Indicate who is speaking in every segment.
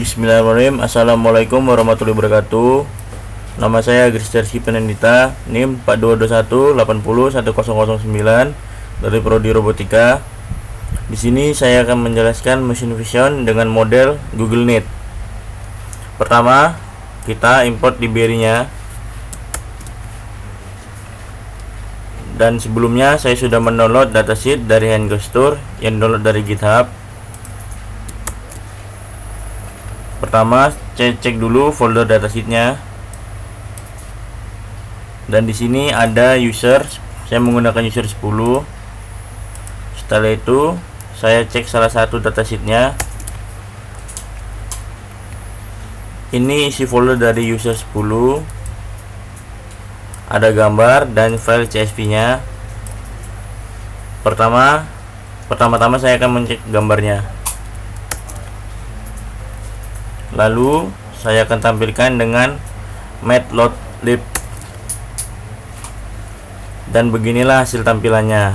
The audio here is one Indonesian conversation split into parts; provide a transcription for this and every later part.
Speaker 1: Bismillahirrahmanirrahim. Assalamualaikum warahmatullahi wabarakatuh. Nama saya Gristerski Penendita, NIM 4221801009 dari Prodi Robotika. Di sini saya akan menjelaskan mesin vision dengan model Google Neat. Pertama, kita import library-nya. Dan sebelumnya saya sudah mendownload datasheet dari Handgestur yang download dari GitHub. Pertama, cek dulu folder datasheetnya. Dan di sini ada user, saya menggunakan user 10. Setelah itu, saya cek salah satu datasheetnya. Ini isi folder dari user 10. Ada gambar dan file CSV-nya. Pertama-tama saya akan mencek gambarnya. Lalu saya akan tampilkan dengan matplotlib. Dan beginilah hasil tampilannya.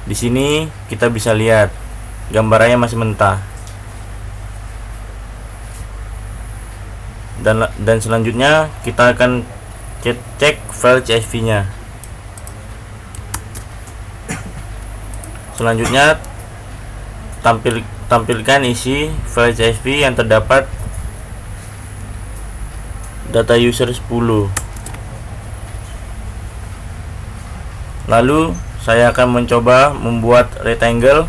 Speaker 1: Di sini kita bisa lihat gambarnya masih mentah. Dan selanjutnya kita akan cek file CSV-nya. Selanjutnya tampilkan isi file CSV yang terdapat data user 10. Lalu saya akan mencoba membuat rectangle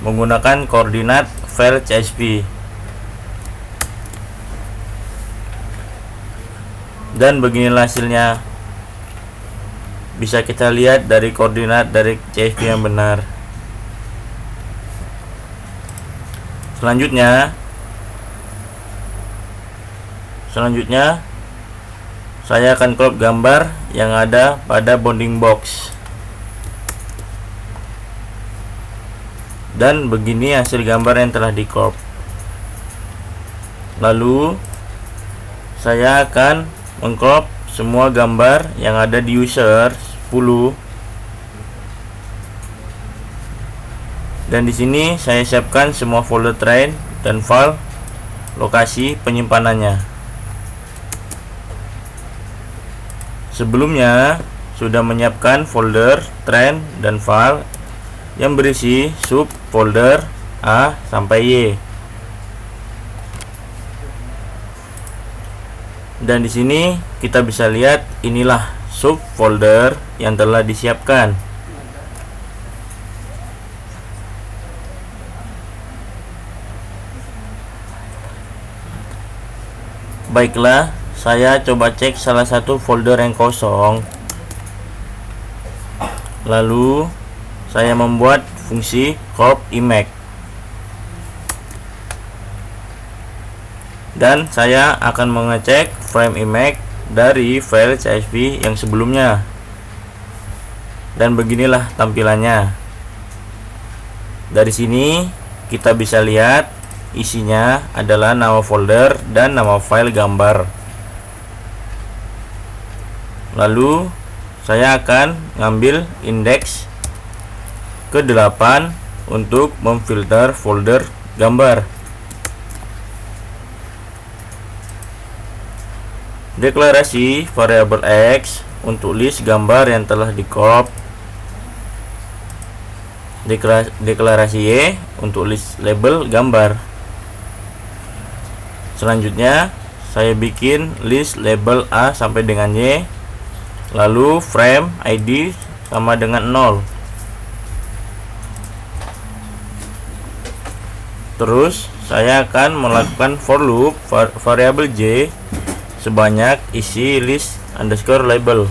Speaker 1: menggunakan koordinat file CSV. Dan beginilah hasilnya. Bisa kita lihat dari koordinat dari CSV yang benar. Selanjutnya saya akan crop gambar yang ada pada bounding box. Dan begini hasil gambar yang telah di crop. Lalu saya akan mengcrop semua gambar yang ada di user 10. Dan di sini saya siapkan semua folder train dan file lokasi penyimpanannya. Sebelumnya sudah menyiapkan folder train dan file yang berisi subfolder A sampai Y. Dan di sini kita bisa lihat inilah subfolder yang telah disiapkan. Baiklah, saya coba cek salah satu folder yang kosong. Lalu saya membuat fungsi crop image. Dan saya akan mengecek frame image dari file CSV yang sebelumnya. Dan beginilah tampilannya. Dari sini kita bisa lihat isinya adalah nama folder dan nama file gambar. Lalu saya akan ngambil indeks ke-8 untuk memfilter folder gambar. Deklarasi variabel X untuk list gambar yang telah di crop. Deklarasi Y untuk list label gambar. Selanjutnya saya bikin list label A sampai dengan Y. Lalu frame ID sama dengan 0. Terus saya akan melakukan for loop variabel J sebanyak isi list underscore label.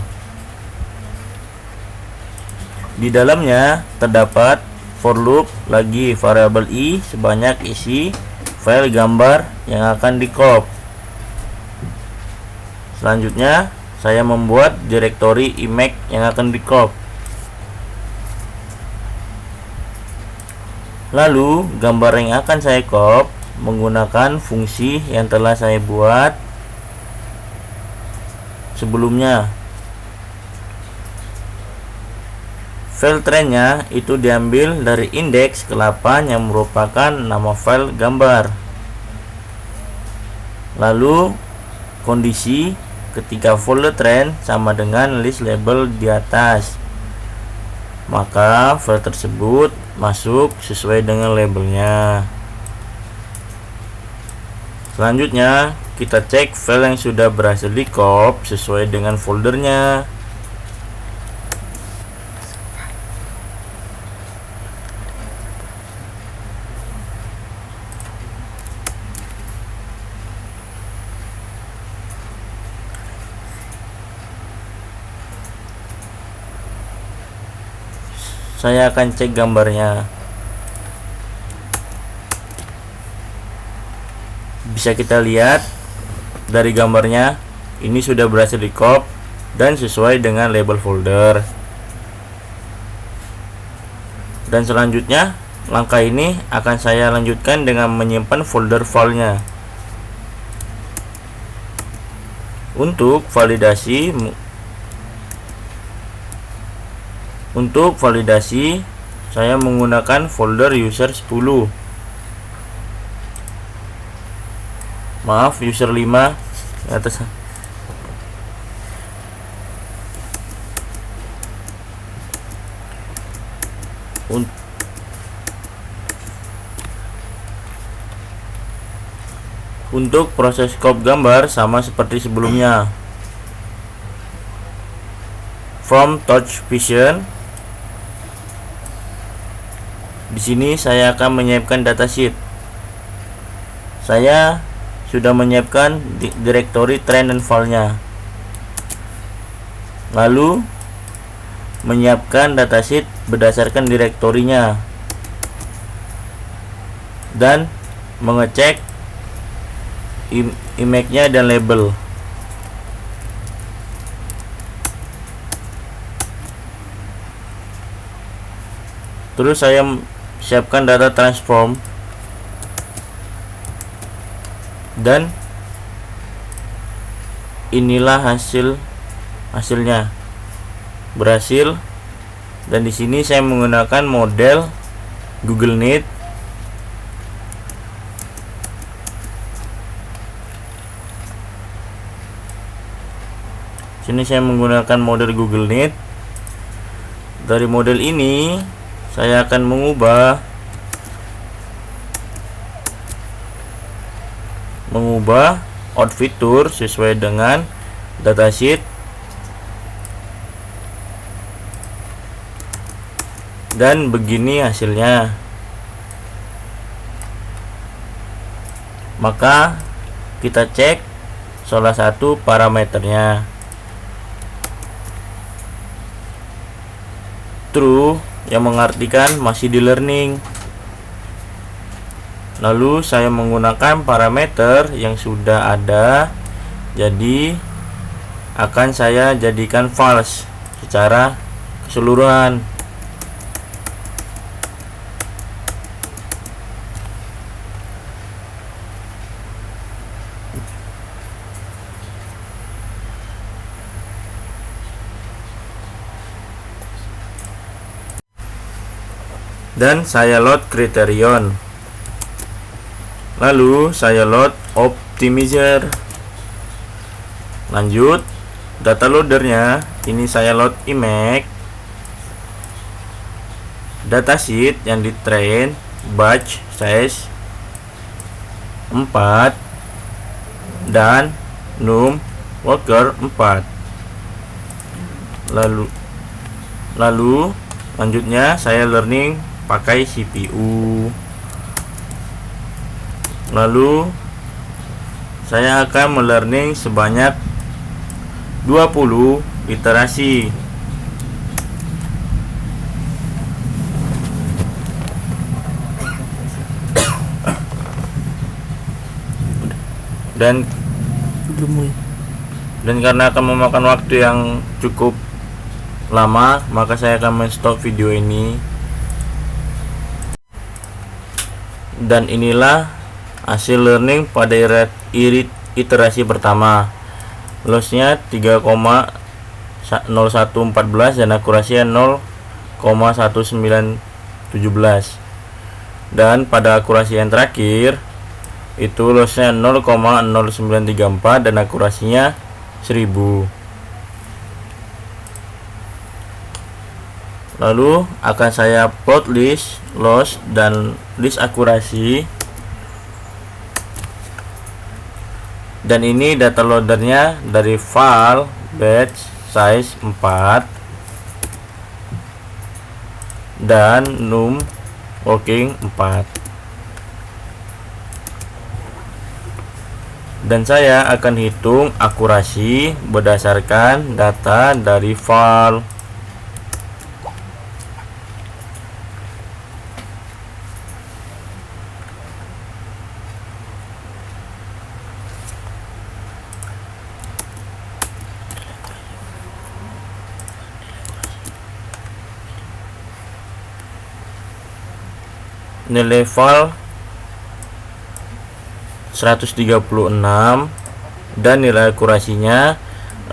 Speaker 1: Di dalamnya terdapat for loop lagi variabel I sebanyak isi file gambar yang akan di crop. Selanjutnya saya membuat direktori image yang akan di crop. Lalu gambar yang akan saya crop menggunakan fungsi yang telah saya buat sebelumnya. File trainnya itu diambil dari indeks ke-8 yang merupakan nama file gambar. Lalu kondisi ketika folder trend sama dengan list label di atas, maka file tersebut masuk sesuai dengan labelnya. Selanjutnya kita cek file yang sudah berhasil di copy sesuai dengan foldernya. Saya akan cek gambarnya. Bisa kita lihat dari gambarnya, ini sudah berhasil di copy dan sesuai dengan label folder. Dan selanjutnya, langkah ini akan saya lanjutkan dengan menyimpan folder filenya. Untuk validasi saya menggunakan folder user 10. Maaf, user 5 di atas. Untuk proses copy gambar sama seperti sebelumnya. From Touch Vision. Di sini saya akan menyiapkan datasheet. Saya sudah menyiapkan direktori trend dan filenya. Lalu menyiapkan datasheet berdasarkan direktorinya dan mengecek image-nya dan label. Terus saya siapkan data transform dan inilah hasilnya berhasil. Dan di sini saya menggunakan model Google Neat. Sini saya menggunakan model Google Neat. Dari model ini saya akan mengubah out fitur sesuai dengan datasheet dan begini hasilnya. Maka kita cek salah satu parameternya. True, yang mengartikan masih di learning. Lalu saya menggunakan parameter yang sudah ada, jadi akan saya jadikan false secara keseluruhan. Dan saya load criterion. Lalu saya load optimizer. Lanjut data loadernya, ini saya load image, datasheet yang di train, batch size 4 dan num worker 4. Lalu lanjutnya saya learning pakai CPU. Lalu saya akan melearning sebanyak 20 iterasi. Dan karena akan memakan waktu yang cukup lama, maka saya akan men-stop video ini. Dan inilah hasil learning pada iterasi pertama. Lossnya 3,0114 dan akurasinya 0,1917. Dan pada akurasi yang terakhir itu lossnya 0,0934 dan akurasinya 1000. Lalu akan saya plot list loss dan list akurasi, dan ini data loadernya dari file batch size 4 dan num working 4, dan saya akan hitung akurasi berdasarkan data dari file. Nilai file 136 dan nilai akurasinya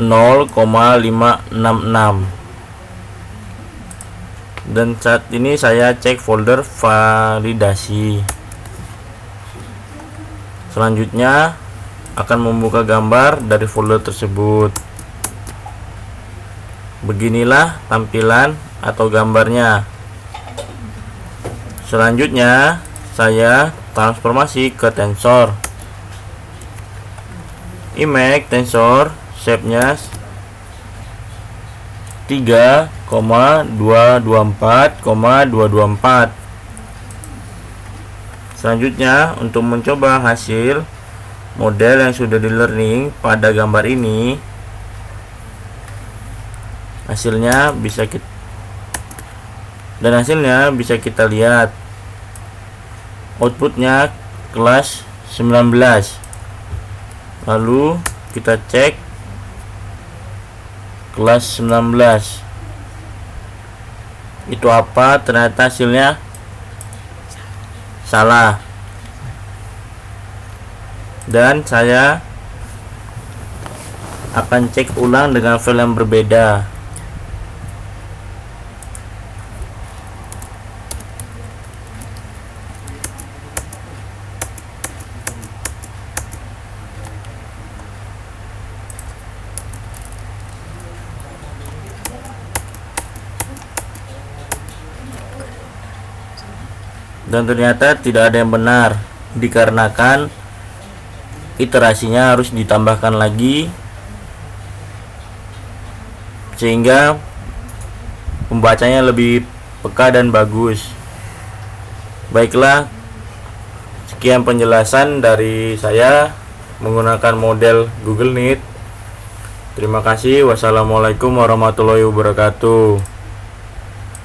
Speaker 1: 0,566. Dan saat ini saya cek folder validasi. Selanjutnya akan membuka gambar dari folder tersebut. Beginilah tampilan atau gambarnya. Selanjutnya saya transformasi ke tensor. Image tensor shape-nya 3,224,224. Selanjutnya untuk mencoba hasil model yang sudah di learning pada gambar ini, hasilnya bisa kita lihat outputnya kelas 19. Lalu kita cek kelas 19 itu apa, ternyata hasilnya salah, dan saya akan cek ulang dengan file yang berbeda. Dan ternyata tidak ada yang benar, dikarenakan iterasinya harus ditambahkan lagi sehingga pembacanya lebih peka dan bagus. Baiklah, sekian penjelasan dari saya menggunakan model Google Neat. Terima kasih. Wassalamualaikum warahmatullahi wabarakatuh.